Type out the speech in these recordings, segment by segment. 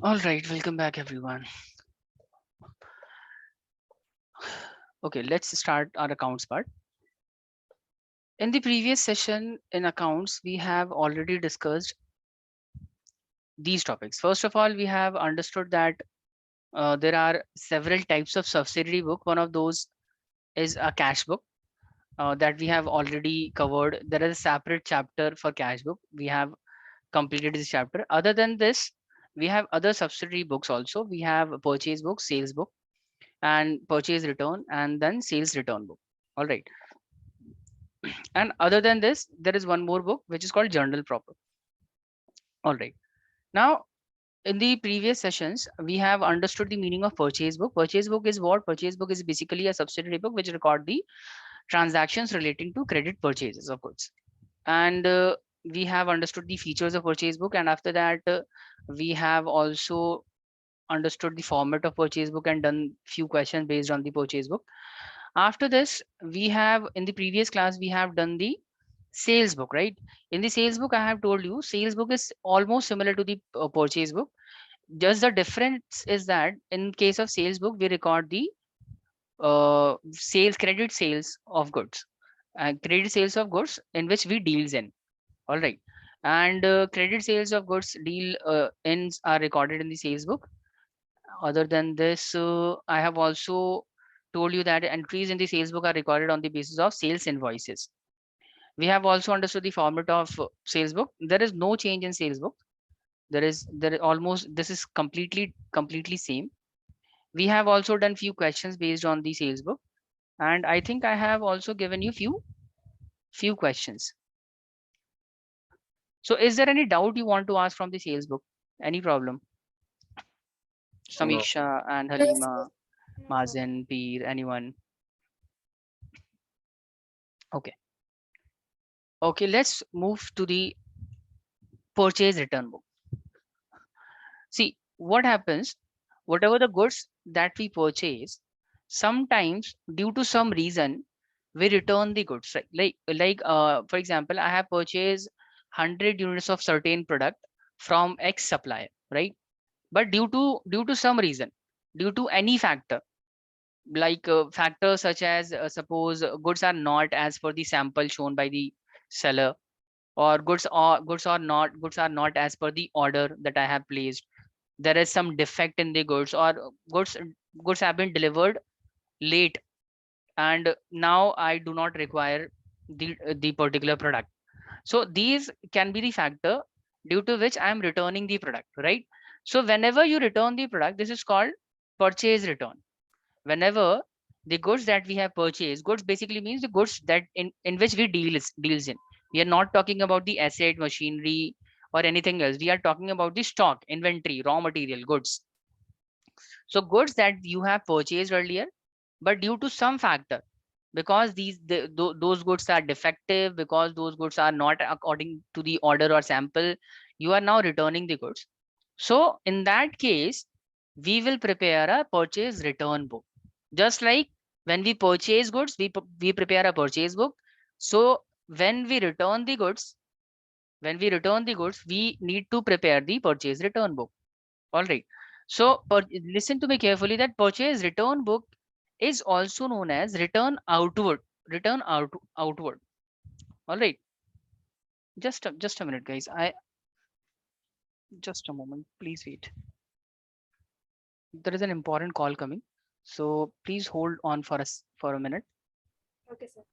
All right, welcome back everyone. Okay, let's start our accounts part. In the previous session in accounts, we have already discussed these topics. First of all, we have understood that there are several types of subsidiary book. One of those is a cash book that we have already covered. There is a separate chapter for cash book. We have completed this chapter. Other than this, we have other subsidiary books also. We have a purchase book, sales book, and purchase return, and then sales return book. All right. And other than this, there is one more book which is called Journal Proper. All right. Now, in the previous sessions, we have understood the meaning of purchase book. Purchase book is what? Purchase book is basically a subsidiary book which record the transactions relating to credit purchases of goods. And we have understood the features of purchase book. And after that, we have also understood the format of purchase book and done few questions based on the purchase book. After this, we have in the previous class, we have done the sales book, right? In the sales book, I have told you sales book is almost similar to the purchase book. Just the difference is that in case of sales book, we record the sales, credit sales of goods, credit sales of goods in which we deals in. All right. And credit sales of goods deal ends are recorded in the sales book. Other than this, I have also told you that entries in the sales book are recorded on the basis of sales invoices. We have also understood the format of sales book. There is no change in sales book. There almost this is completely same. We have also done few questions based on the sales book, and I think I have also given you few questions. So is there any doubt you want to ask from the sales book? Any problem? No. Samiksha and Yes, Halima, yes. No problem. Mazen, Peer, anyone? Okay. Okay, let's move to the purchase return book. See what happens, whatever the goods that we purchase, sometimes due to some reason we return the goods, right? Like for example, I have purchased 100 units of certain product from X supplier, right? But due to some reason, due to any factor, like factors such as suppose goods are not as per the sample shown by the seller, or goods are not as per the order that I have placed. There is some defect in the goods, or goods have been delivered late, and now I do not require the particular product. So these can be the factor due to which I am returning the product, right? So whenever you return the product, this is called purchase return. Whenever the goods that we have purchased, goods basically means the goods that in which we deals in. We are not talking about the asset, machinery, or anything else. We are talking about the stock, inventory, raw material, goods. So goods that you have purchased earlier, but due to some factor, because those goods are defective, because those goods are not according to the order or sample, you are now returning the goods. So in that case, we will prepare a purchase return book. Just like when we purchase goods, we prepare a purchase book. So when we return the goods, we need to prepare the purchase return book. All right. So listen to me carefully, that purchase return book is also known as return outward. Return outward. All right. Just a minute, guys. Just a moment. Please wait. There is an important call coming. So please hold on for us for a minute. Okay, sir.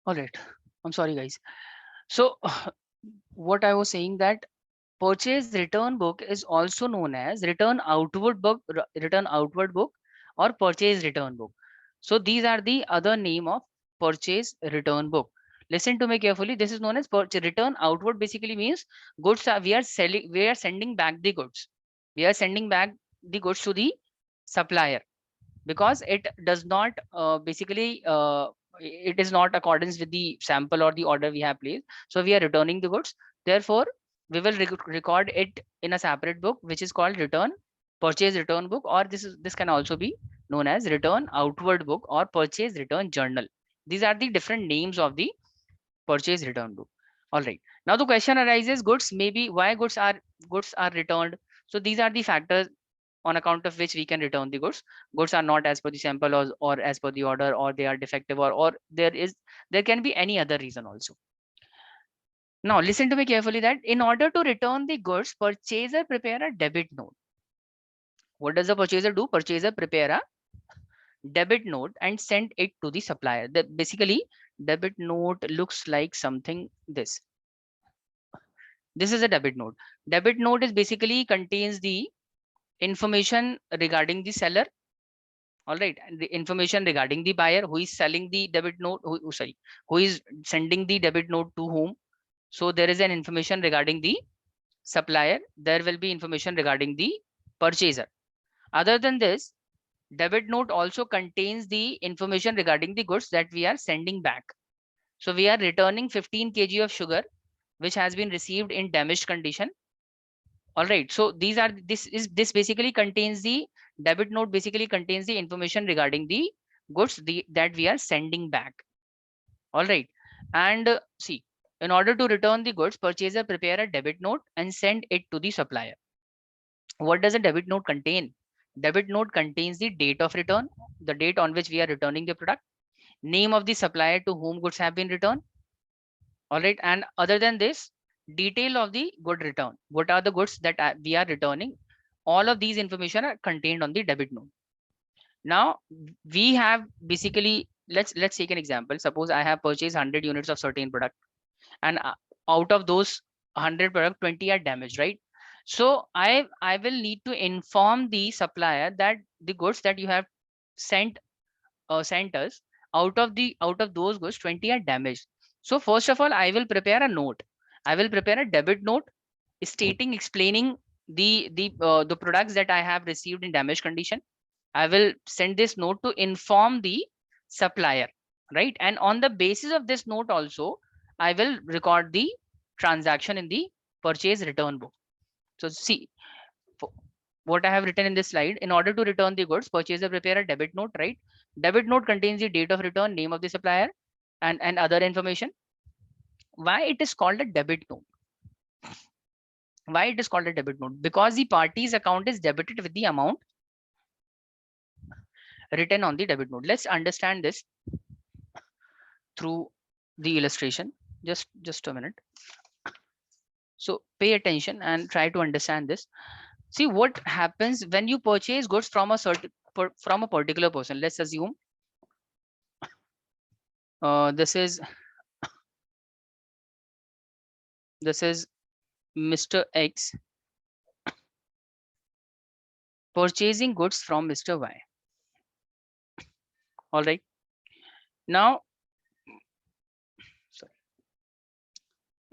All right. I'm sorry, guys. So what I was saying, that purchase return book is also known as return outward book, or purchase return book. So these are the other name of purchase return book. Listen to me carefully. This is known as purchase return outward. Basically means goods are we are selling, we are sending back the goods. We are sending back the goods to the supplier because it does not it is not accordance with the sample or the order we have placed. So we are returning the goods. Therefore, we will record it in a separate book, which is called purchase return book, or this can also be known as return outward book or purchase return journal. These are the different names of the purchase return book. All right. Now the question arises: goods, maybe why goods are returned? So these are the factors on account of which we can return the goods. Goods are not as per the sample, or as per the order, or they are defective, or there can be any other reason also. Now listen to me carefully that in order to return the goods, purchaser prepare a debit note. What does the purchaser do? Purchaser prepare a debit note and send it to the supplier. Basically, debit note looks like something this. This is a debit note. Debit note is basically contains the information regarding the seller. All right, and the information regarding the buyer, who is selling the debit note, who is sending the debit note to whom. So there is an information regarding the supplier. There will be information regarding the purchaser. Other than this, debit note also contains the information regarding the goods that we are sending back. So we are returning 15 kg of sugar, which has been received in damaged condition. All right, so this basically contains the debit note basically contains the information regarding the goods that we are sending back. All right, and see, in order to return the goods, purchaser prepare a debit note and send it to the supplier. What does a debit note contain? Debit note contains the date of return, the date on which we are returning the product, name of the supplier to whom goods have been returned. All right, and other than this, detail of the good return. What are the goods that we are returning? All of these information are contained on the debit note. Now we have basically, let's take an example. Suppose I have purchased 100 units of certain product, and out of those 100 product, 20 are damaged, right? So I will need to inform the supplier that the goods that you have sent us, out of those goods, 20 are damaged. So first of all, I will prepare a note. I will prepare a debit note explaining the products that I have received in damaged condition. I will send this note to inform the supplier, right? And on the basis of this note also, I will record the transaction in the purchase return book. So see what I have written in this slide. In order to return the goods, purchaser prepare a debit note, right? Debit note contains the date of return, name of the supplier, and other information. Why it is called a debit note? Why it is called a debit note? Because the party's account is debited with the amount written on the debit note. Let's understand this through the illustration. Just a minute. So pay attention and try to understand this. See what happens when you purchase goods from a particular person. Let's assume this is Mr. X purchasing goods from Mr. Y. All right. Now, sorry,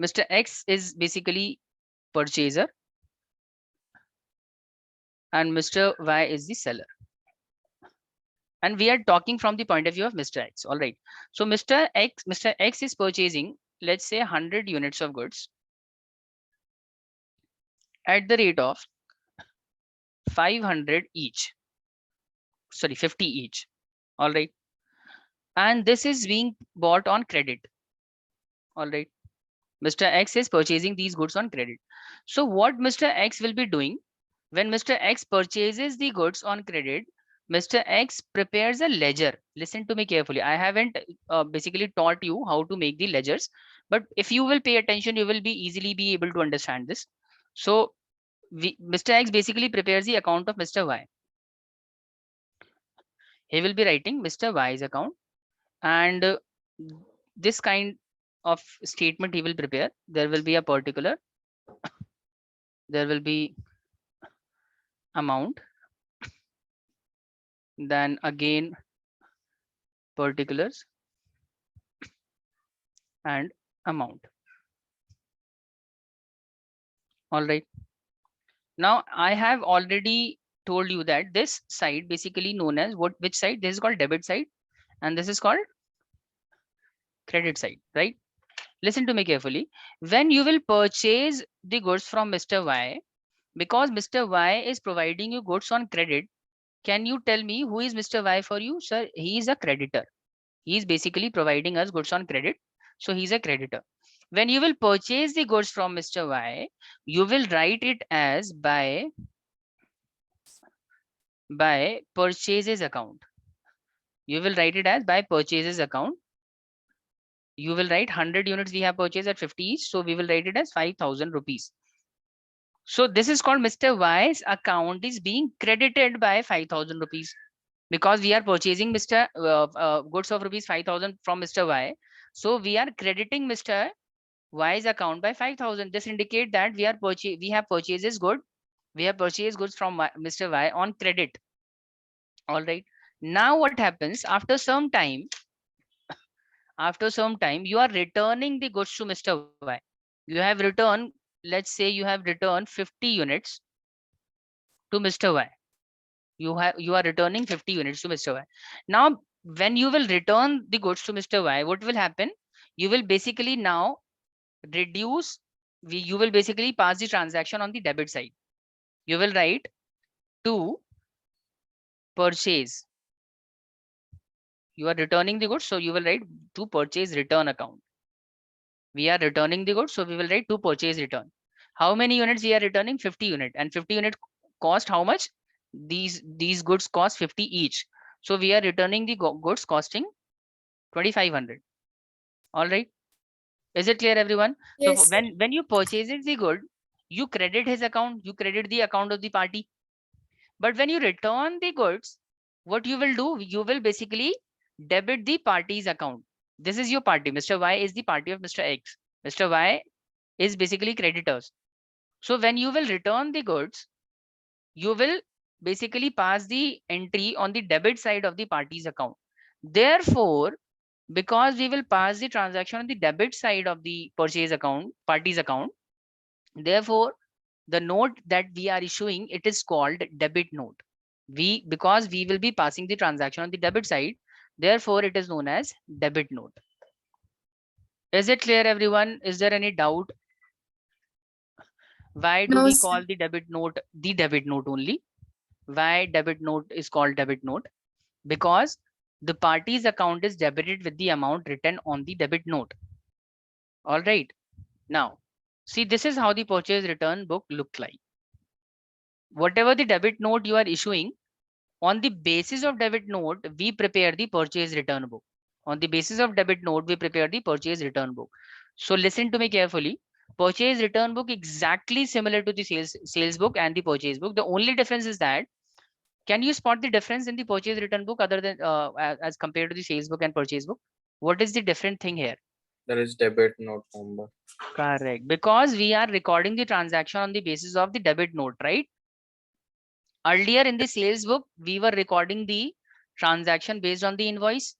Mr. X is basically purchaser and Mr. Y is the seller. And we are talking from the point of view of Mr. X. All right. So Mr. X is purchasing, let's say 100 units of goods at the rate of 500 each. Sorry, 50 each. All right. And this is being bought on credit. All right. Mr. X is purchasing these goods on credit. So what Mr. X will be doing when Mr. X purchases the goods on credit, Mr. X prepares a ledger. Listen to me carefully. I haven't basically taught you how to make the ledgers, but if you will pay attention, you will easily be able to understand this. So Mr. X basically prepares the account of Mr. Y. He will be writing Mr. Y's account, and this kind of statement he will prepare. There will be a particular, there will be amount, then again particulars and amount. All right. Now I have already told you that this side basically known as which side? This is called debit side and this is called credit side, right? Listen to me carefully. When you will purchase the goods from Mr. Y, because Mr. Y is providing you goods on credit, can you tell me who is Mr. Y for you? Sir, he is a creditor. He is basically providing us goods on credit. So he's a creditor. When you will purchase the goods from Mr. Y, you will write it as by purchases account. You will write it as by purchases account. You will write 100 units we have purchased at 50 each. So we will write it as 5,000 rupees. So this is called Mr. Y's account is being credited by 5,000 rupees because we are purchasing Mr. Goods of rupees 5,000 from Mr. Y. So we are crediting Mr. Y's account by 5,000. This indicate that we have purchases good. We have purchased goods from Mr. Y on credit. All right. Now what happens after some time? After some time, you are returning the goods to Mr. Y. You have returned, let's say you have returned 50 units to Mr. Y. You are returning 50 units to Mr. Y. Now, when you will return the goods to Mr. Y, what will happen? You will basically now reduce, you will basically pass the transaction on the debit side. You will write to purchase. You are returning the goods, so you will write to purchase return account. We are returning the goods, so we will write to purchase return. How many units we are returning? 50 unit, and 50 unit cost how much? These goods cost 50 each. So we are returning the goods costing 2,500. All right. Is it clear, everyone? Yes, So when you purchase the good, you credit his account, you credit the account of the party. But when you return the goods, what you will do? You will basically debit the party's account. This is your party. Mr. Y is the party of Mr. X. Mr. Y is basically creditors. So when you will return the goods, you will basically pass the entry on the debit side of the party's account. Therefore, because we will pass the transaction on the debit side of the purchase account, party's account, therefore, the note that we are issuing, it is called debit note. Because we will be passing the transaction on the debit side, therefore it is known as debit note. Is it clear, everyone? Is there any doubt? Why do No, we sir. call the debit note only? Why debit note is called debit note? Because the party's account is debited with the amount written on the debit note. All right. Now, see, this is how the purchase return book look like. Whatever the debit note you are issuing, on the basis of debit note, we prepare the purchase return book. On the basis of debit note, we prepare the purchase return book. So listen to me carefully. Purchase return book exactly similar to the sales book and the purchase book. The only difference is that, can you spot the difference in the purchase return book other than as compared to the sales book and purchase book? What is the different thing here? There is debit note number. Correct. Because we are recording the transaction on the basis of the debit note, right? Earlier in the sales book, we were recording the transaction based on the invoice.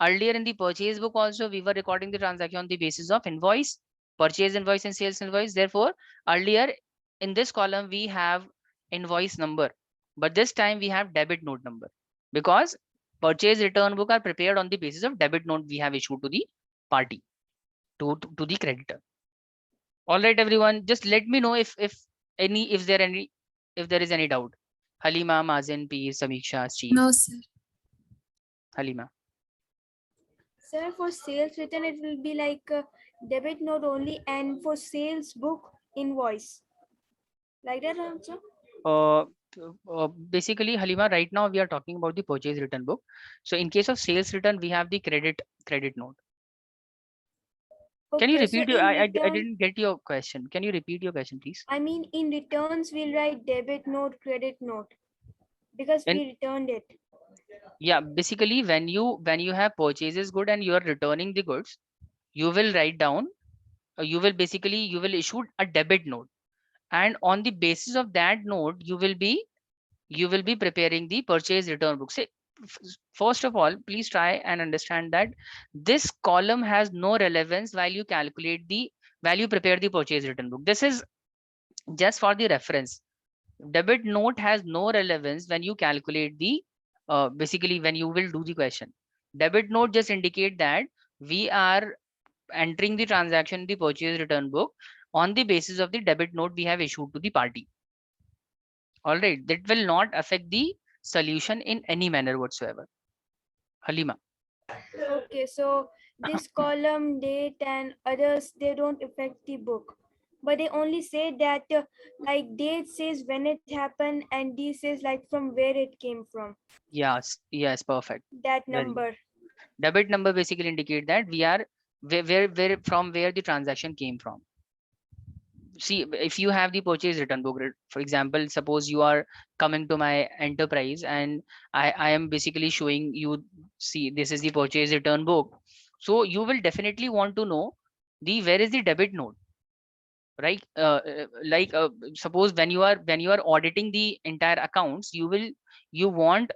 Earlier in the purchase book also, we were recording the transaction on the basis of invoice, purchase invoice and sales invoice. Therefore, earlier in this column, we have invoice number, but this time we have debit note number because purchase return book are prepared on the basis of debit note we have issued to the party, to the creditor. All right, everyone, just let me know if there is any doubt. Halima, Mazen, P, Samiksha, Steve. No, sir. Halima. Sir, for sales return, it will be like debit note only, and for sales book, invoice. Like that, also? Basically, Halima, right now we are talking about the purchase return book. So in case of sales return, we have the credit note. Can you Okay, so repeat your? in I return, didn't get your question. Can you repeat your question, please? I mean, in returns, we'll write debit note, credit note, because And we returned it. yeah, basically when you have purchases good and you are returning the goods, you will write down. You will issue a debit note, and on the basis of that note, you will be preparing the purchase return book. Say, first of all, please try and understand that this column has no relevance while you prepare the purchase return book. This is just for the reference. Debit note has no relevance when you calculate the, basically when you will do the question. Debit note just indicate that we are entering the transaction in the purchase return book on the basis of the debit note we have issued to the party. All right, that will not affect the solution in any manner whatsoever. Halima. Okay, so this column, date, and others, they don't affect the book. But they only say that, like, date says when it happened, and D says, like, from where it came from. Yes, yes, perfect. That Very good. number. Debit number basically indicate that we are where from where the transaction came from. See, if you have the purchase return book, for example, suppose you are coming to my enterprise and I am basically showing you, see, this is the purchase return book. So you will definitely want to know the where is the debit note, right? Suppose when you are auditing the entire accounts, you want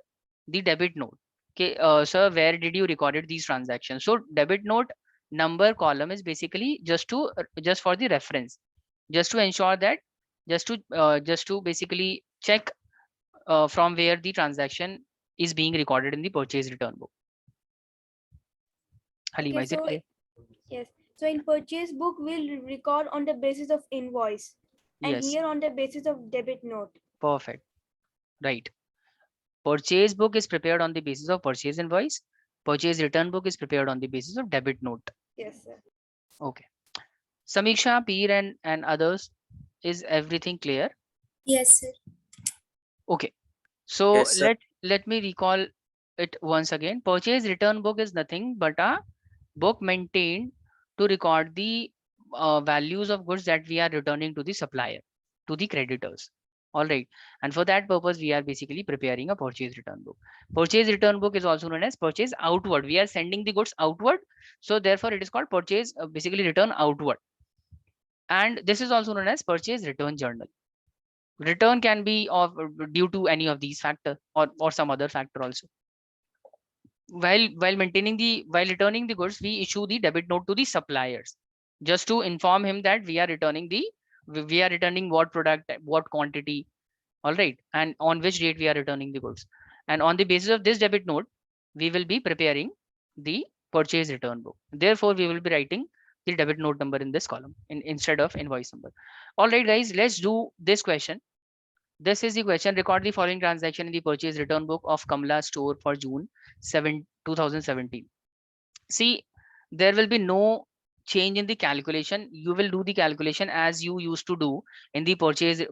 the debit note. Okay, sir, where did you recorded these transactions? So debit note number column is basically just for the reference, just to ensure that, just to basically check from where the transaction is being recorded in the purchase return book. Halima, Okay, is it so clear? yes. So in purchase book, we'll record on the basis of invoice, and Yes, here on the basis of debit note. perfect. Right. Purchase book is prepared on the basis of purchase invoice. Purchase return book is prepared on the basis of debit note. Yes, sir. Okay. Samiksha, Peer, and others, is everything clear? Yes, sir. Okay. So Yes, sir. let me recall it once again. Purchase return book is nothing but a book maintained to record the values of goods that we are returning to the supplier, to the creditors. All right. And for that purpose, we are basically preparing a purchase return book. Purchase return book is also known as purchase outward. We are sending the goods outward. So therefore, it is called purchase, basically return outward. And this is also known as purchase return journal. Return can be of due to any of these factor, or some other factor also. While returning the goods, we issue the debit note to the suppliers, just to inform him that we are returning what product, what quantity. All right, and on which date we are returning the goods. And on the basis of this debit note, we will be preparing the purchase return book. Therefore, we will be writing the debit note number in this column instead of invoice number. All right, guys, let's do this question. This is the question. Record the following transaction in the purchase return book of Kamla store for June 2017. See, there will be no change in the calculation. You will do the calculation as you used to do in the purchase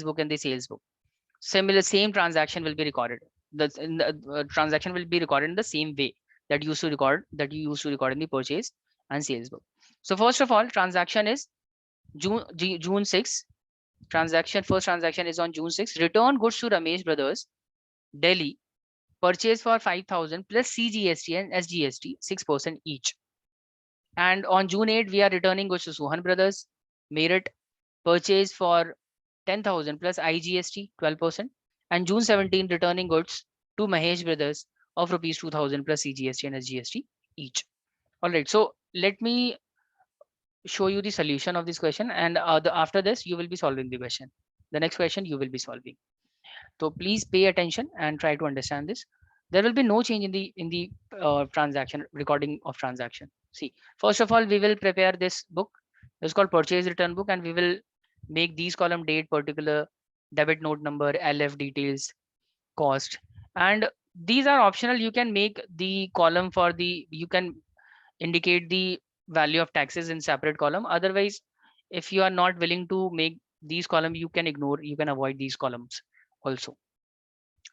book and the sales book. Same transaction will be recorded. The transaction will be recorded in the same way that you used to record in the purchase and sales book. So first of all, transaction is June 6. First transaction is on June 6. Return goods to Ramesh Brothers, Delhi. Purchase for 5,000 plus CGST and SGST 6% each. And on June 8, we are returning goods to Suhan Brothers, Meerut. Purchase for 10,000 plus IGST 12%. And June 17, returning goods to Mahesh Brothers of rupees 2,000 plus CGST and SGST each. All right. So let me show you the solution of this question, and after this you will be solving the question. The next question you will be solving. So please pay attention and try to understand this. There will be no change in the transaction recording of transaction. See, first of all, we will prepare this book. It's called purchase return book, and we will make these column: date, particular, debit note number, LF details, cost, and these are optional. You can make the column for the, you can indicate the value of taxes in separate column. Otherwise, if you are not willing to make these column, you can ignore, you can avoid these columns also.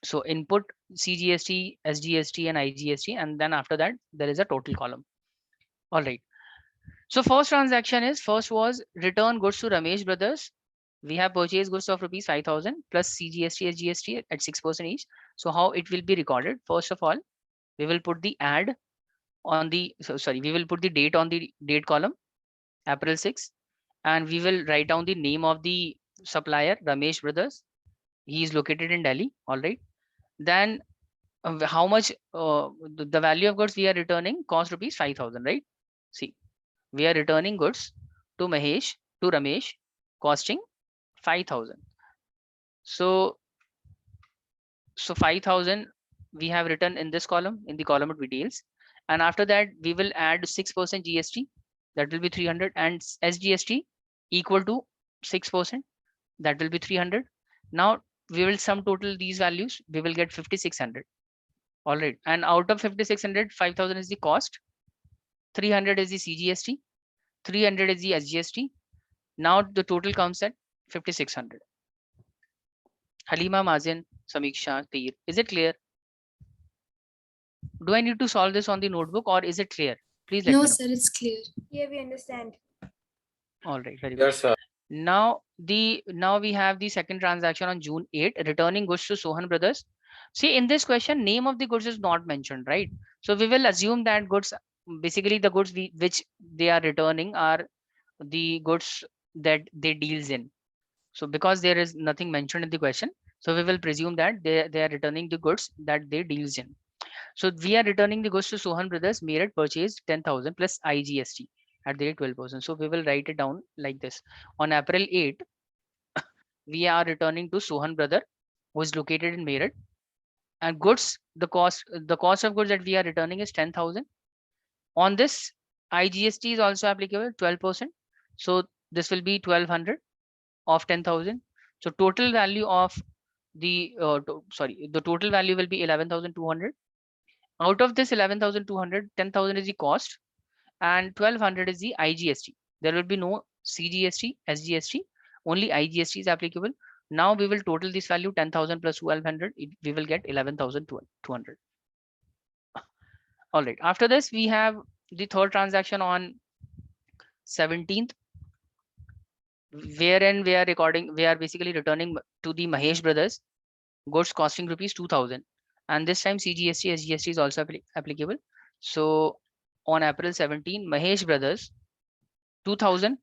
So input CGST, SGST and IGST, and then after that there is a total column. All right. So first was return goods to Ramesh Brothers. We have purchased goods of rupees 5,000 plus CGST, SGST at 6% each. So how it will be recorded? First of all, we will put the ad on the, we will put the date on the date column, April 6, and we will write down the name of the supplier, Ramesh Brothers. He is located in Delhi. All right. Then how much the value of goods we are returning cost rupees 5,000, right? See, we are returning goods to Ramesh, costing 5,000. So 5,000 we have written in this column, in the column of details, and after that we will add 6% GST, that will be 300, and SGST equal to 6%, that will be 300. Now we will sum total these values, we will get 5,600. All right, and out of 5,600, 5,000 is the cost, 300 is the CGST, 300 is the SGST. Now the total comes at 5,600. Halima, Mazen, Samiksha, Peer, is it clear? Do I need to solve this on the notebook or is it clear? Please let No, me know. sir, it's clear. Yeah, we understand. All right, very good. Yes, sir. Now we have the second transaction on June 8, returning goods to Sohan Brothers. See, in this question, name of the goods is not mentioned, right? So we will assume that goods, basically the goods which they are returning are the goods that they deals in. So because there is nothing mentioned in the question, so we will presume that they are returning the goods that they deals in. So we are returning the goods to Sohan Brothers, Meerut purchased 10,000 plus IGST at the rate 12%. So we will write it down like this. On April 8, we are returning to Sohan Brother, who is located in Meerut, and goods, the cost of goods that we are returning is 10,000. On this, IGST is also applicable, 12%. So this will be 1,200 of 10,000. So total value of the the total value will be 11,200. Out of this 11,200, 10,000 is the cost and 1,200 is the IGST. There will be no CGST, SGST, only IGST is applicable. Now we will total this value 10,000 plus 1,200, we will get 11,200. All right. After this, we have the third transaction on 17th, wherein we are basically returning to the Mahesh Brothers goods costing rupees 2,000, and this time CGST, SGST is also applicable. So on April 17, Mahesh Brothers 2,000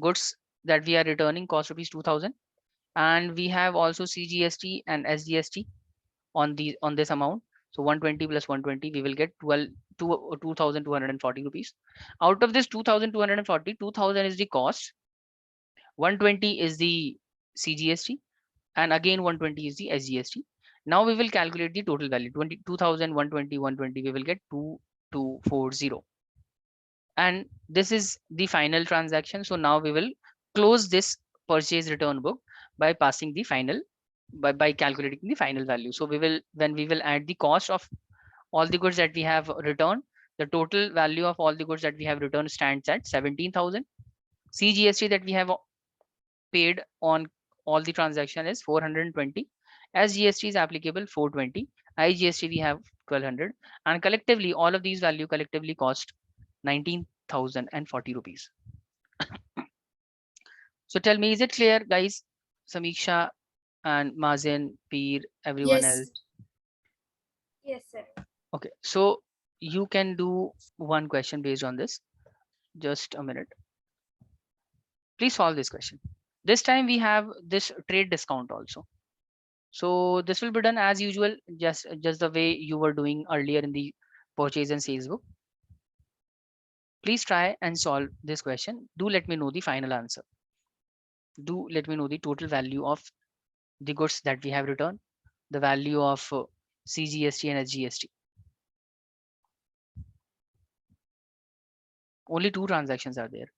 goods that we are returning cost rupees 2,000, and we have also CGST and SGST on this amount. So 120 plus 120, we will get 2,240 rupees. Out of this 2,240, 2,000 is the cost, 120 is the CGST, and again 120 is the SGST. Now we will calculate the total value, 22,000, 120, 120, we will get 2,240. And this is the final transaction. So now we will close this purchase return book by passing the final, by calculating the final value. So when we will add the cost of all the goods that we have returned, the total value of all the goods that we have returned stands at 17,000. CGST that we have paid on all the transaction is 420. As GST is applicable 420, IGST we have 1,200, and collectively all of these value collectively cost 19,040 rupees. So tell me, is it clear, guys? Samiksha and Mazen, Peer, everyone Yes, else. Yes, sir. Okay, so you can do one question based on this. Just a minute. Please solve this question. This time we have this trade discount also. So this will be done as usual, just the way you were doing earlier in the purchase and sales book. Please try and solve this question. Do let me know the final answer. Do let me know the total value of the goods that we have returned, the value of CGST and SGST. Only two transactions are there.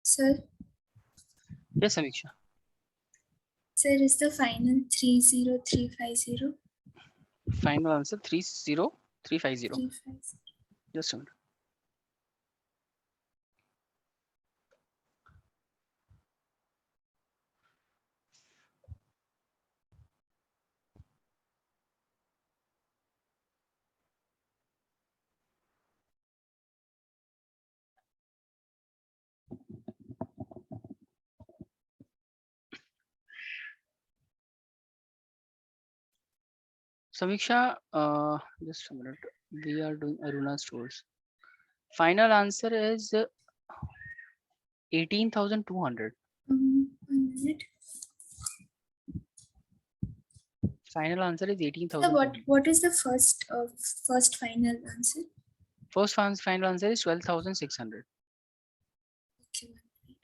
Sir, Yes, Samiksha. sir, is the final 30350? Final answer 30350. 350. Just a minute. Samiksha, just a minute. We are doing Aruna stores. Final answer is 18,200. 1 minute. Final answer is Sir, 18,200. what is the first final answer? First final answer is 12,600. Okay, 1 minute.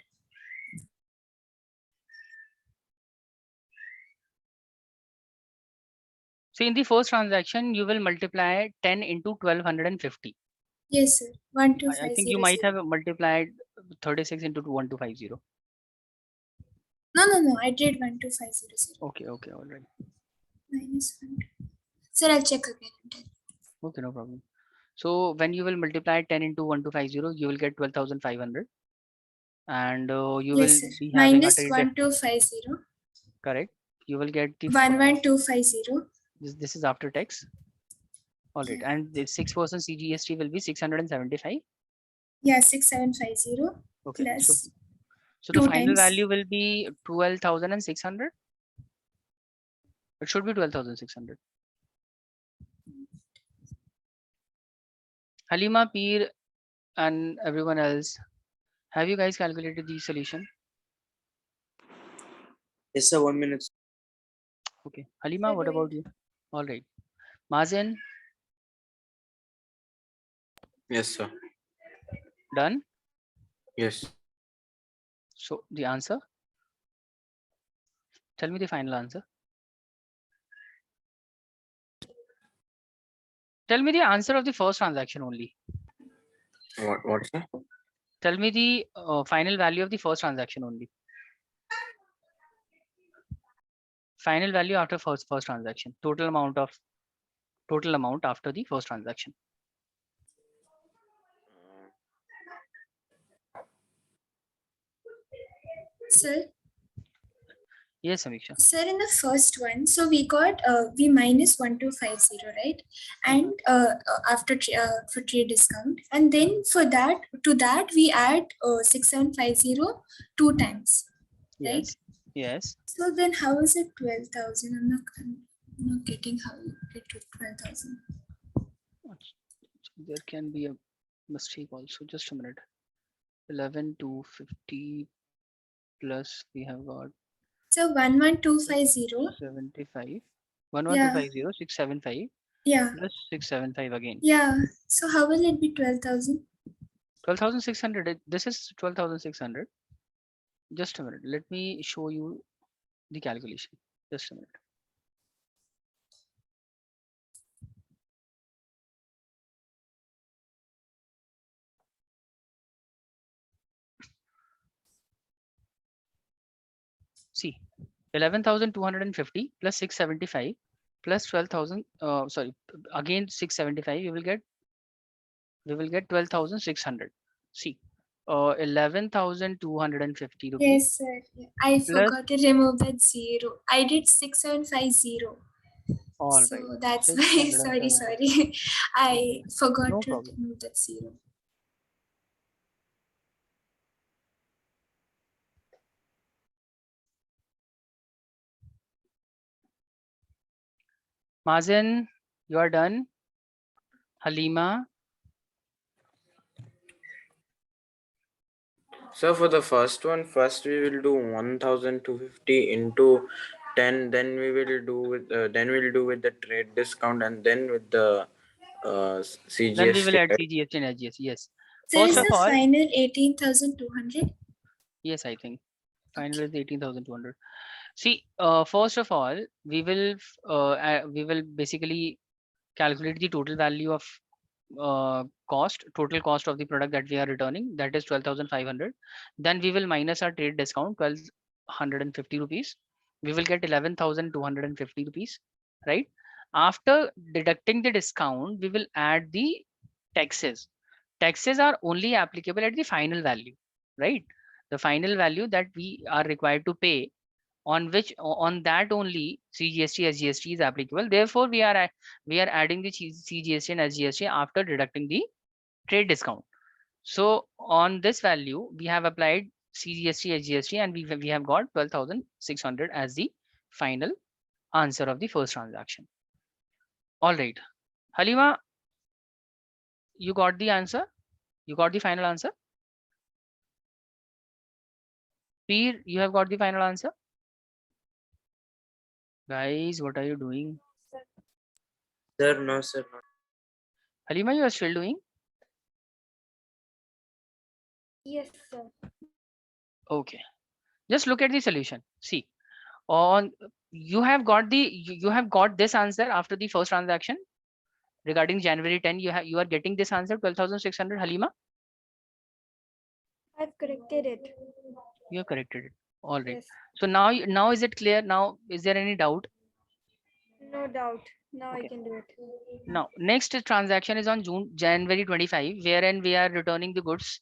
So in the first transaction, you will multiply 10 into 1250. Yes, sir. I think you might 12500. have multiplied 36 into 1250. No. I did 12500. Okay, all right. Minus 1. Sir, I'll check again and tell you. Okay, no problem. So when you will multiply 10 into 1250, you will get 12,500. And you will Yes, sir. be having a Minus trade. 1250. Correct. You will get the 11250. this is after tax. All right. Yeah. And the 6% CGST will be 675. Yeah, 6750 Okay. plus So the 2 final times. value will be 12,600. It should be 12,600. Halima, Peer, and everyone else, have you guys calculated the solution? Yes, sir. 1 minute. Okay. Halima, Sir, what doing about you? All right. Mazen, Yes, sir. done? Yes. So the answer? Tell me the final answer. Tell me the answer of the first transaction only. What, sir? Tell me the final value of the first transaction only. Final value after first transaction. Total amount after the first transaction. Sir, Yes, Samiksha. sir, in the first one, so we got we minus 1250, right? And after for trade discount, and then for that to that we add 6750 2 times, right? Yes. Yes. So then how is it 12,000? I'm not getting how you get to 12,000. There can be a mistake also. Just a minute. 11,250 plus we have got So 11250. 75. Yeah. 11250 675 Yeah. plus 675 again. Yeah. So how will it be 12,000? 12,600. This is 12,600. Just a minute. Let me show you the calculation. Just a minute. See, 11,250 plus 675 plus 12,000. Sorry, again 675. We will get 12,600. See, 11,250 rupees. Yes, sir. I forgot to remove that zero. I did 6750. All So right. that's why, sorry. I forgot No to problem. remove that zero. Mazen, you are done. Halima. So for the first one, first we will do 1,250 into 10. Then we will do with the trade discount, and then with the CGST. Then we will add right? CGST and SGS. Yes. So is First of the all, final 18,200? yes, I think final is 18,200. See, first of all, we will basically calculate the total value of total cost of the product that we are returning, that is 12,500. Then we will minus our trade discount, 1,250 rupees. We will get 11,250 rupees, right? After deducting the discount, we will add the taxes. Taxes are only applicable at the final value, right? The final value that we are required to pay, on that only CGST, SGST is applicable. Therefore, we are adding the CGST and SGST after deducting the trade discount. So on this value, we have applied CGST, SGST, and we have got 12,600 as the final answer of the first transaction. All right, Halima, you got the answer? You got the final answer? Peer, you have got the final answer? Guys, what are you doing? Sir, no, sir. No. Halima, you are still doing? Yes, sir. Okay. Just look at the solution. See, on you have got this answer after the first transaction regarding January 10. You are getting this answer 12,600. Halima, I've corrected it. you have corrected it. All right. Yes. So now is it clear? Now is there any doubt? No doubt. Now Okay. I can do it. Now next transaction is on January 25, wherein we are returning the goods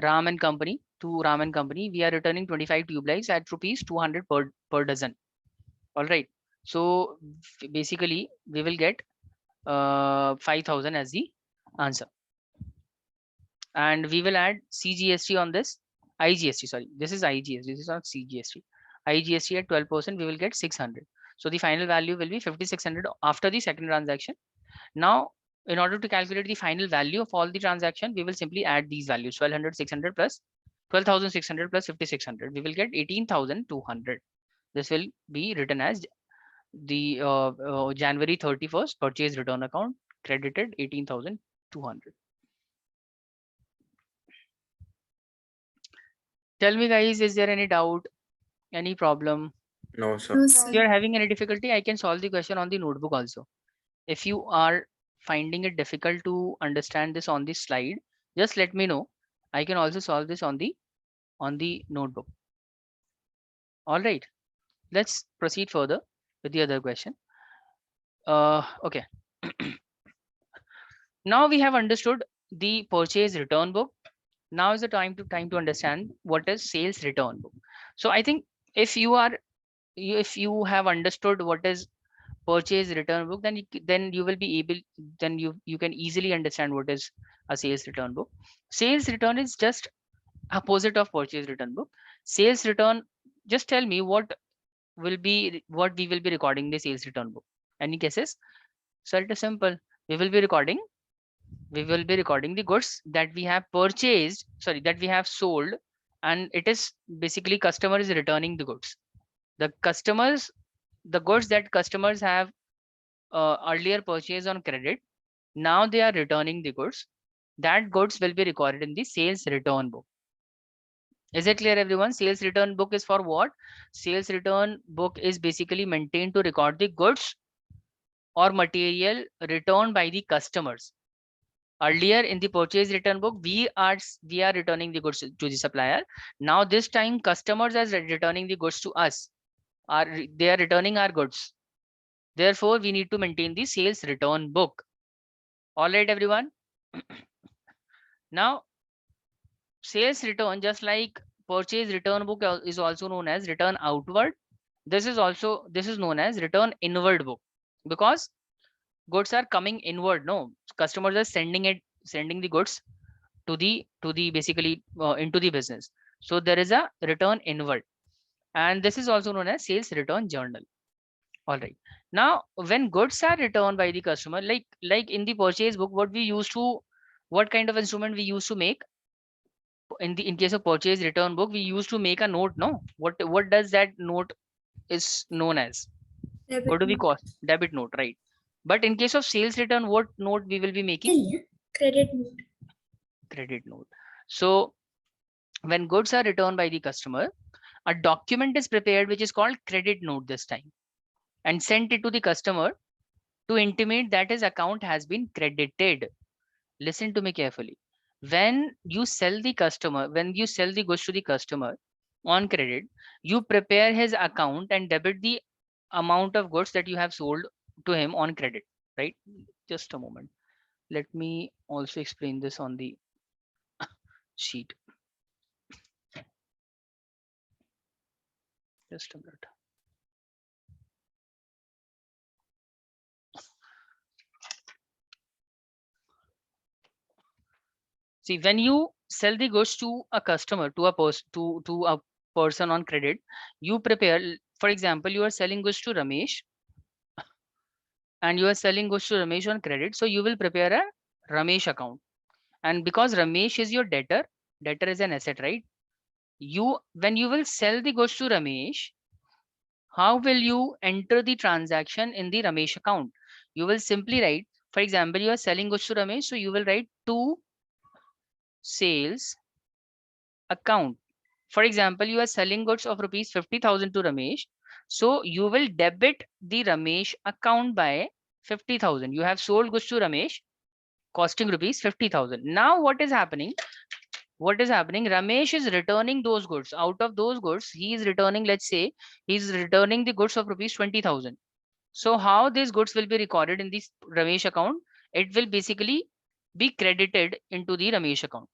Ram and Company to Ram and Company. We are returning 25 tube lights at rupees 200 per dozen. All right. So basically we will get 5,000 as the answer, and we will add CGST on this. IGST, sorry, this is IGST, this is not CGST. IGST at 12%, we will get 600. So the final value will be 5,600 after the second transaction. Now, in order to calculate the final value of all the transaction, we will simply add these values: 1,200, 600 plus 12,600 plus 5,600. We will get 18,200. This will be written as the January 31st purchase return account credited 18,200. Tell me, guys, is there any doubt, any problem? No, sir. No, If sir. you are having any difficulty, I can solve the question on the notebook also. If you are finding it difficult to understand this on the slide, just let me know. I can also solve this on the notebook. All right, let's proceed further with the other question. Okay. Now we have understood the purchase return book. Now is the time to understand what is sales return book. So I think if you have understood what is purchase return book, then you will be able, then you can easily understand what is a sales return book. Sales return is just opposite of purchase return book. Sales return, just tell me what we will be recording the sales return book. Any guesses? So it is simple. We will be recording the goods that we have purchased, sorry, that we have sold, and it is basically customer is returning the goods. The goods that customers have earlier purchased on credit, now they are returning the goods. That goods will be recorded in the sales return book. Is it clear, everyone? Sales return book is for what? Sales return book is basically maintained to record the goods or material returned by the customers. Earlier in the purchase return book, we are returning the goods to the supplier. Now this time customers are returning the goods to us. They are returning our goods. Therefore, we need to maintain the sales return book. All right, everyone. Now, sales return, just like purchase return book is also known as return outward. This is known as return inward book, because goods are coming inward. No, customers are sending the goods to the basically into the business. So there is a return inward, and this is also known as sales return journal. All right. Now, when goods are returned by the customer, like in the purchase book, what kind of instrument we used to make? In case of purchase return book, we used to make a note. No, what does that note is known as? What do we call? Debit note, right? But in case of sales return, what note we will be making? Credit note. Credit note. So when goods are returned by the customer, a document is prepared which is called credit note this time, and sent it to the customer to intimate that his account has been credited. listen to me carefully. When you sell the goods to the customer on credit, you prepare his account and debit the amount of goods that you have sold to him on credit, right? Just a moment. Let me also explain this on the sheet. Just a minute. See, when you sell the goods to a customer, to a person on credit, you prepare, for example, you are selling goods to Ramesh and you are selling goods to Ramesh on credit. So you will prepare a Ramesh account. And because Ramesh is your debtor is an asset, right? When you will sell the goods to Ramesh, how will you enter the transaction in the Ramesh account? You will simply write, for example, you are selling goods to Ramesh, so you will write to sales account. For example, you are selling goods of rupees 50,000 to Ramesh. So you will debit the Ramesh account by 50,000. You have sold goods to Ramesh costing rupees 50,000. Now what is happening? Ramesh is returning those goods. Out of those goods, he is returning, let's say, he's returning the goods of rupees 20,000. So how these goods will be recorded in this Ramesh account? It will basically be credited into the Ramesh account.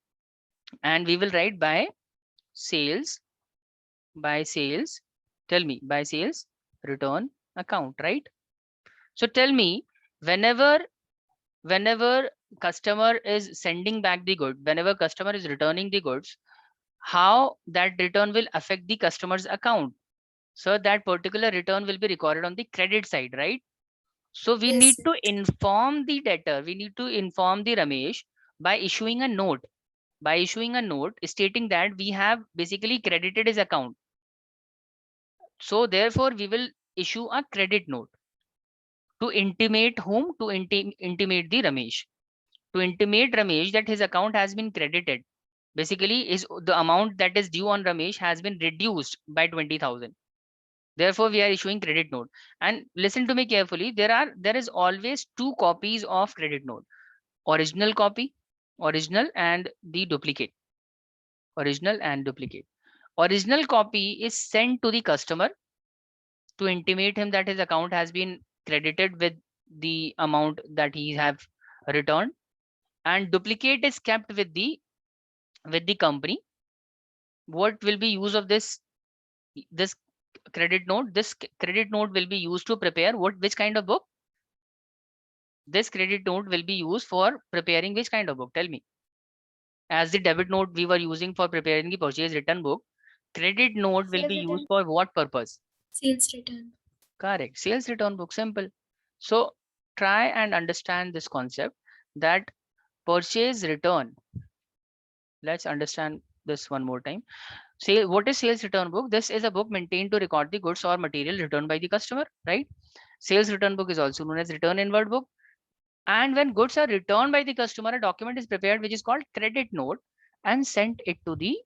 And we will write by sales, tell me, by sales return account, right? So tell me, whenever customer is sending back the good, whenever customer is returning the goods, how that return will affect the customer's account? So that particular return will be recorded on the credit side, right? So we Yes, need sir. to inform the debtor, we need to inform the Ramesh by issuing a note, stating that we have basically credited his account. So therefore we will issue a credit note to intimate whom? To intimate the Ramesh. To intimate Ramesh that his account has been credited. Basically, is the amount that is due on Ramesh has been reduced by 20,000. Therefore, we are issuing credit note. And listen to me carefully. There is always two copies of credit note. Original copy, original and the duplicate. Original and duplicate. Original copy is sent to the customer to intimate him that his account has been credited with the amount that he have returned, and duplicate is kept with the company. What will be use of this credit note? This credit note will be used to prepare which kind of book? This credit note will be used for preparing which kind of book? Tell me. As the debit note we were using for preparing the purchase return book, credit note will Sales be return. used for what purpose? Sales return. Correct. Sales return book. Simple. So try and understand this concept that purchase return. Let's understand this one more time. Say, what is sales return book? This is a book maintained to record the goods or material returned by the customer, right? Sales return book is also known as return inward book. And when goods are returned by the customer, a document is prepared which is called credit note and sent it to the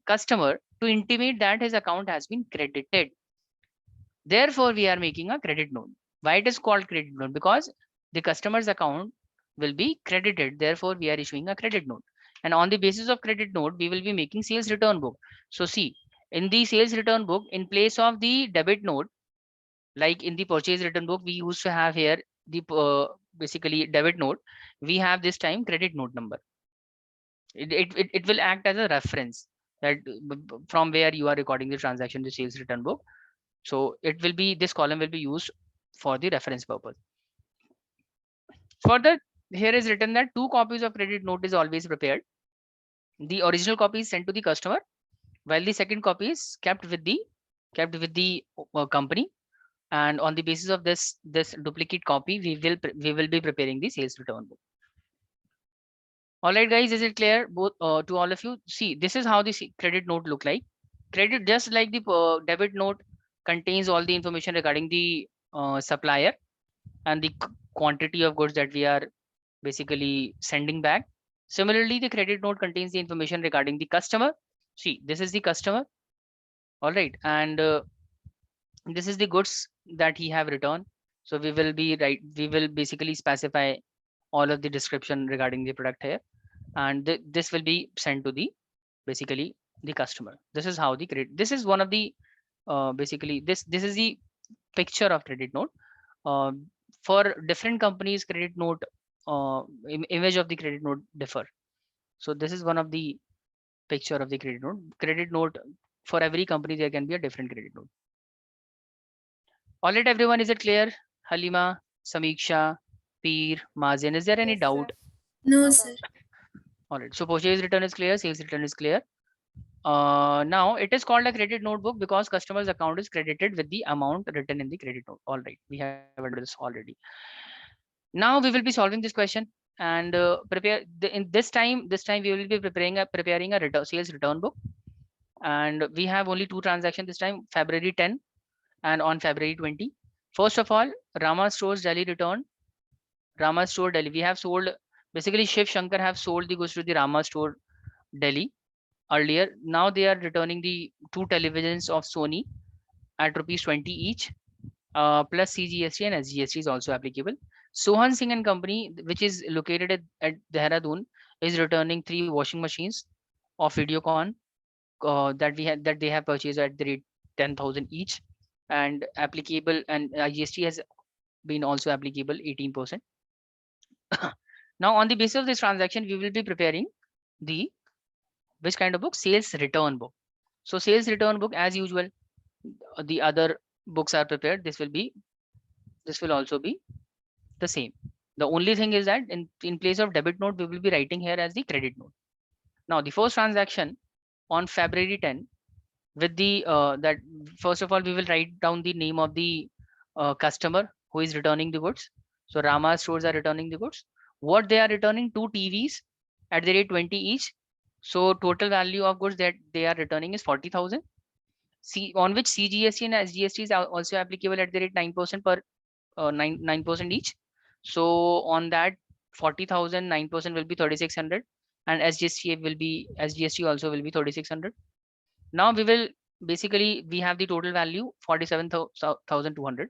customer to intimate that his account has been credited. Therefore, we are making a credit note. Why it is called credit note? Because the customer's account will be credited. Therefore, we are issuing a credit note. And on the basis of credit note, we will be making sales return book. So see, in the sales return book, in place of the debit note, like in the purchase return book, we used to have here the basically debit note. We have this time credit note number. It will act as a reference that from where you are recording the transaction, the sales return book. So it will be, this column will be used for the reference purpose. Further, here is written that 2 copies of credit note is always prepared. The original copy is sent to the customer, while the second copy is kept with the company. And on the basis of this duplicate copy, we will be preparing the sales return book. All right, guys, is it clear both to all of you? See, this is how the credit note look like. Credit, just like the debit note, contains all the information regarding the supplier and the quantity of goods that we are basically sending back. Similarly, the credit note contains the information regarding the customer. See, this is the customer. All right, and this is the goods that he have returned. So we will basically specify all of the description regarding the product here, and this will be sent to the basically the customer. This is how the credit. This is one of the basically this is the picture of credit note. Uh, for different companies, credit note image of the credit note differ. So this is one of the picture of the credit note. Credit note for every company there can be a different credit note. All right, everyone, is it clear? Halima, Samiksha, Peer, Mazen, is there any Yes, sir. doubt? No, No sir. doubt. All right, so purchase return is clear, sales return is clear. Now it is called a credit notebook because customer's account is credited with the amount written in the credit note. All right, we have understood this already. Now we will be solving this question and prepare in this time. This time we will be preparing a return, sales return book, and we have only 2 transactions this time, February 10 and on February 20. First of all, Rama Stores Delhi return. Rama Store Delhi. We have sold, basically Shiv Shankar have sold the goods to the Rama Store Delhi earlier. Now they are returning the 2 televisions of Sony at rupees 20 each, plus CGST and SGST is also applicable. Sohan Singh and Company, which is located at Dehradun, is returning 3 washing machines of Videocon that they have purchased at the rate 10,000 each, and applicable, and GST has been also applicable 18%. Now on the basis of this transaction, we will be preparing the which kind of book? Sales return book. So sales return book, as usual, the other books are prepared. This will also be the same. The only thing is that in place of debit note, we will be writing here as the credit note. Now the first transaction on February 10, with the that first of all we will write down the name of the customer who is returning the goods. So Rama Stores are returning the goods. What they are returning? 2 TVs at the rate 20 each. So total value of goods that they are returning is 40,000. On which CGST and SGST is also applicable at the rate 9% per 9% each. So on that 40,000, 9% will be 3,600, and SGST also will be 3,600. Now we will basically we have the total value 47,200.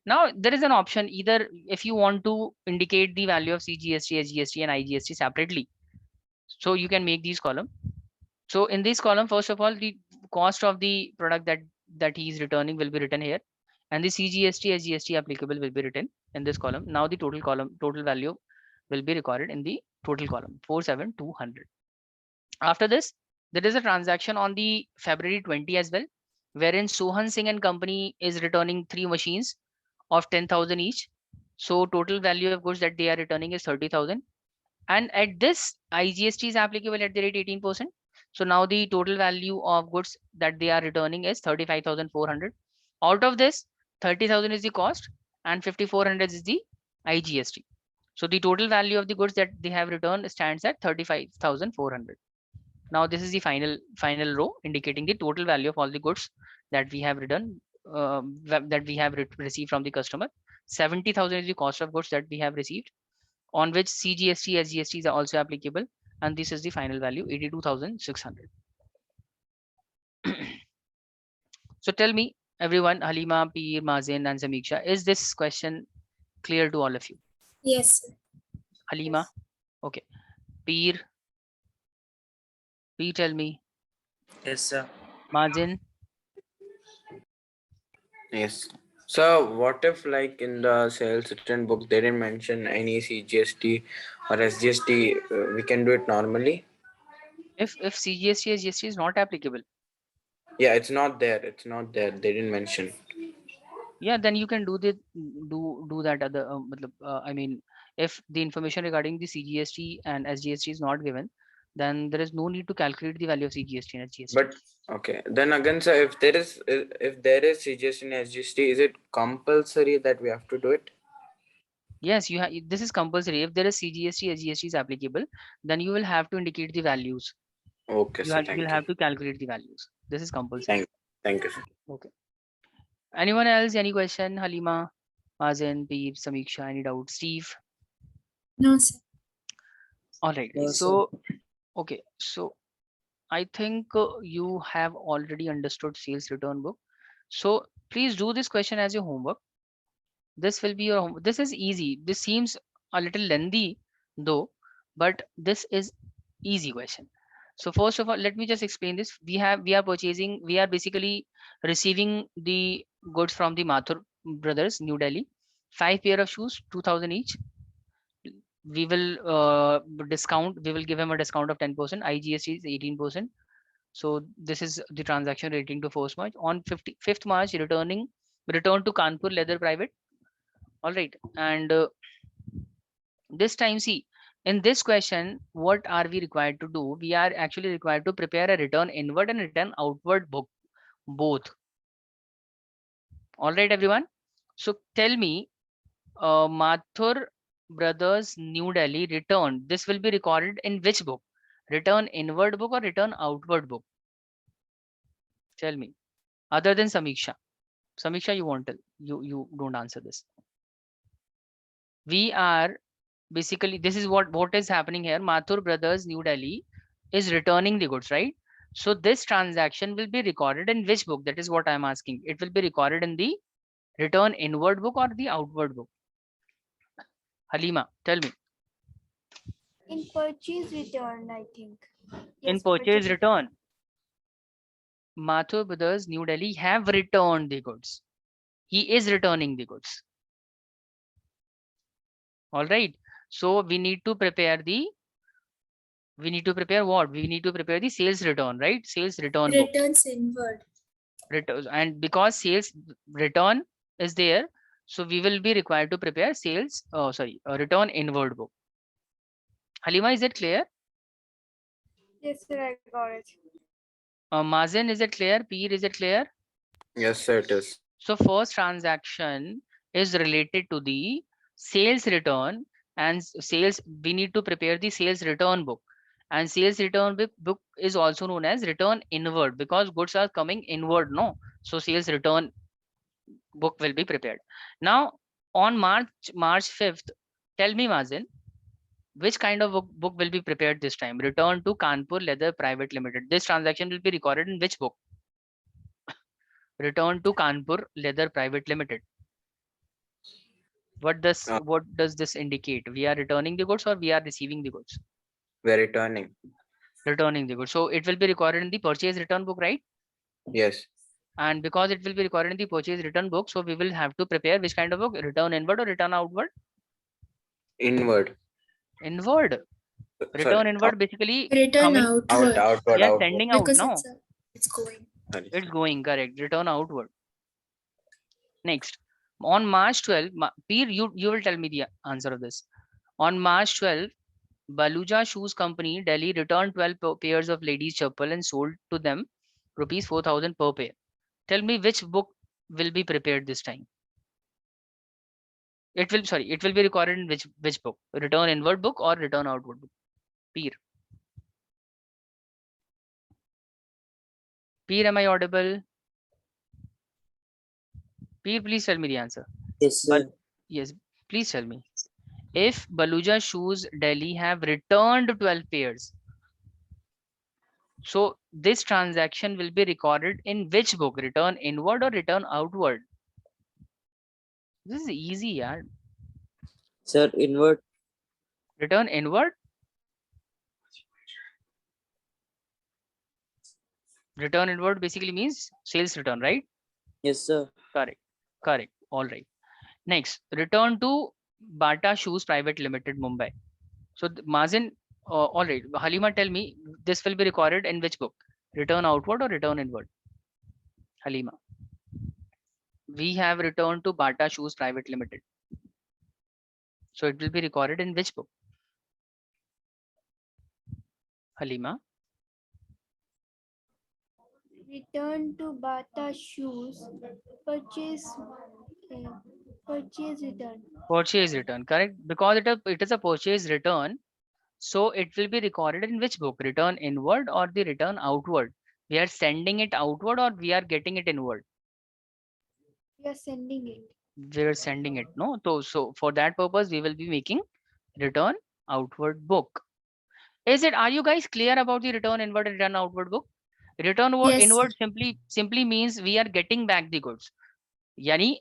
Now there is an option, either if you want to indicate the value of CGST, SGST and IGST separately, so you can make these column. So in this column, first of all, the cost of the product that he is returning will be written here, and the CGST, SGST applicable will be written in this column. Now the total value will be recorded in the total column 47,200. After this, there is a transaction on the February 20 as well, wherein Sohan Singh and Company is returning 3 machines of 10,000 each. So total value of goods that they are returning is 30,000, and at this IGST is applicable at the rate 18%. So now the total value of goods that they are returning is 35,400. Out of this, 30,000 is the cost and 5,400 is the IGST. So the total value of the goods that they have returned stands at 35,400. Now this is the final row indicating the total value of all the goods that we have returned, that we have received from the customer. 70,000 is the cost of goods that we have received, on which CGST, SGST is also applicable, and this is the final value 82,600. So tell me, everyone, Halima, Peer, Mazen and Samiksha, is this question clear to all of you? Yes, sir. Halima, Yes. okay. Peer, tell me. Yes, sir. Mazen, Yes. So what if like in the sales return book they didn't mention any CGST or SGST? We can do it normally. if CGST, SGST is not applicable, Yeah, it's not there. It's not there. They didn't mention. yeah, then you can do that other I mean, if the information regarding the CGST and SGST is not given, then there is no need to calculate the value of CGST and SGST. But okay, then again, sir, if there is CGST and SGST, is it compulsory that we have to do it? Yes, you have, this is compulsory. If there is CGST, SGST is applicable, then you will have to indicate the values. Okay, sir. Thank You'll you. have to calculate the values. This is compulsory. Thank you, sir. Okay. Anyone else? Any question? Halima, Mazen, Peep, Samiksha, any doubt? Steve? No, sir. All right. No, So, okay. So I think you have already understood sales return book. So please do this question as your homework. This will be your homework. This is easy. This seems a little lengthy, though, but this is easy question. So first of all, let me just explain this. We are basically receiving the goods from the Mathur brothers, New Delhi. 5 pair of shoes, 2000 each. We will we will give him a discount of 10%. IGST is 18%. So this is the transaction relating to 1st March. On 5th March, return to Kanpur Leather Private. All right. And this time, see, in this question, what are we required to do? We are actually required to prepare a return inward and return outward book, both. All right, everyone. So tell me, Mathur Brothers New Delhi return. This will be recorded in which book? Return inward book or return outward book? Tell me. Other than Samiksha. Samiksha, you won't tell. You don't answer this. We are basically, this is what is happening here. Mathur Brothers New Delhi is returning the goods, right? So this transaction will be recorded in which book? That is what I'm asking. It will be recorded in the return inward book or the outward book? Halima, tell me. In purchase return, I think. In Yes, purchase return, Mathur Brothers New Delhi have returned the goods. He is returning the goods. All right. So we need to prepare what? We need to prepare the sales return, right? Sales return book. Returns inward. And because sales return is there, so we will be required to prepare return inward book. Halima, is it clear? Yes, sir, I got it. Mazen, is it clear? Peer, is it clear? Yes, sir, it is. So first transaction is related to the sales return, and sales, we need to prepare the sales return book, and sales return book is also known as return inward because goods are coming inward, no? So sales return book will be prepared. Now on March 5th, tell me, Mazen, which kind of book will be prepared this time? Return to Kanpur Leather Private Limited. This transaction will be recorded in which book? Return to Kanpur Leather Private Limited. What does this indicate? We are returning the goods or we are receiving the goods? We're returning. Returning the goods. So it will be recorded in the purchase return book, right? Yes. And because it will be recorded in the purchase return book, so we will have to prepare which kind of book? Return inward or return outward? Inward. Inward. Return inward, basically Return coming outward. outward, we are outward. sending out Because now. it's going. Sorry. It's going, correct. Return outward. Next, on March 12, Peer, you will tell me the answer of this. On March 12, Baluja Shoes Company, Delhi returned 12 pairs of ladies' chappal and sold to them rupees 4,000 per pair. Tell me which book will be prepared this time. It will be recorded in which book? Return inward book or return outward book? Peer. Peer, am I audible? Peer, please tell me the answer. Yes, sir. Yes, please tell me. If Baluja Shoes Delhi have returned 12 pairs, so this transaction will be recorded in which book? Return inward or return outward? This is easy, yaar. Sir, inward. Return inward? Return inward basically means sales return, right? Yes, sir. Correct. All right. Next, return to Bata Shoes Private Limited, Mumbai. So Mazen, all right. Halima, tell me, this will be recorded in which book? Return outward or return inward? Halima. We have returned to Bata Shoes Private Limited. So it will be recorded in which book? Halima. Return to Bata Shoes. Purchase return. Purchase return, correct? Because it is a purchase return. So it will be recorded in which book? Return inward or the return outward? We are sending it outward or we are getting it inward? We are sending it. We are sending it, no? So for that purpose, we will be making return outward book. Are you guys clear about the return inward and return outward book? Return Yes, inward simply means we are getting back the goods. Yani,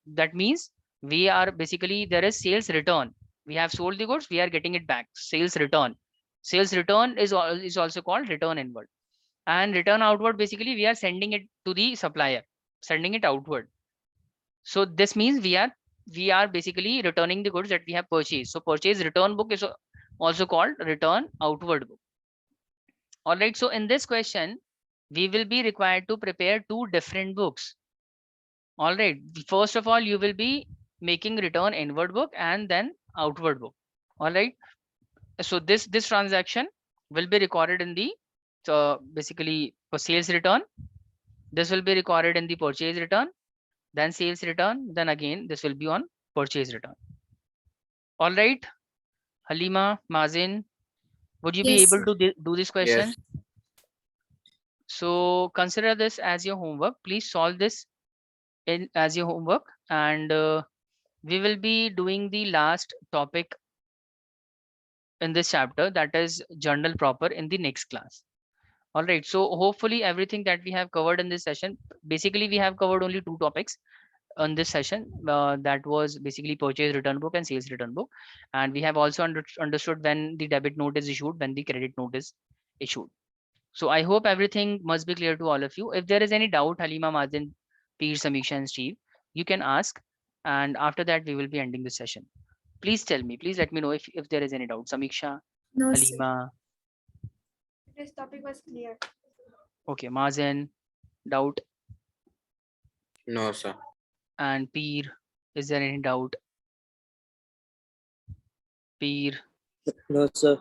that means we are basically, there is sales return. We have sold the goods, we are getting it back. Sales return. Sales return is also called return inward. And return outward, basically we are sending it to the supplier, sending it outward. So this means we are basically returning the goods that we have purchased. So purchase return book is also called return outward book. All right, so in this question we will be required to prepare two different books. All right, first of all you will be making return inward book and then outward book. All right, so this transaction will be recorded in the basically for sales return. This will be recorded in the purchase return, then sales return, then again this will be on purchase return. All right, Halima, Mazin, would you be Yes, able sir. to do this question? Yes. So consider this as your homework. Please solve this in as your homework, and we will be doing the last topic in this chapter, that is journal proper, in the next class. All right, so hopefully everything that we have covered in this session, basically we have covered only two topics on this session, that was basically purchase return book and sales return book, and we have also understood when the debit note is issued, when the credit note is issued. So I hope everything must be clear to all of you. If there is any doubt, Halima, Mazin, Peer, Samiksha and Steve, you can ask, and after that we will be ending the session. Please tell me, please let me know if there is any doubt. Samiksha, No, sir. Halima, This topic was clear. okay, Mazin, doubt, No, sir. and Peer, is there any doubt? Peer. No, sir.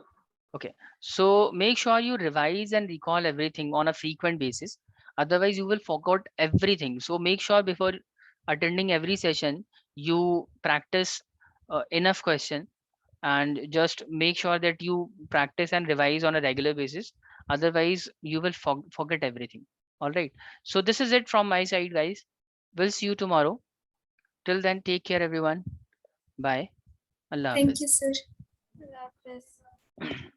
So make sure you revise and recall everything on a frequent basis. Otherwise, you will forget everything. So make sure before attending every session, you practice enough question, and just make sure that you practice and revise on a regular basis. Otherwise, you will forget everything. All right. So this is it from my side, guys. We'll see you tomorrow. Till then, take care, everyone. Bye. Allah Thank Hafiz. you, sir. Allah Hafiz.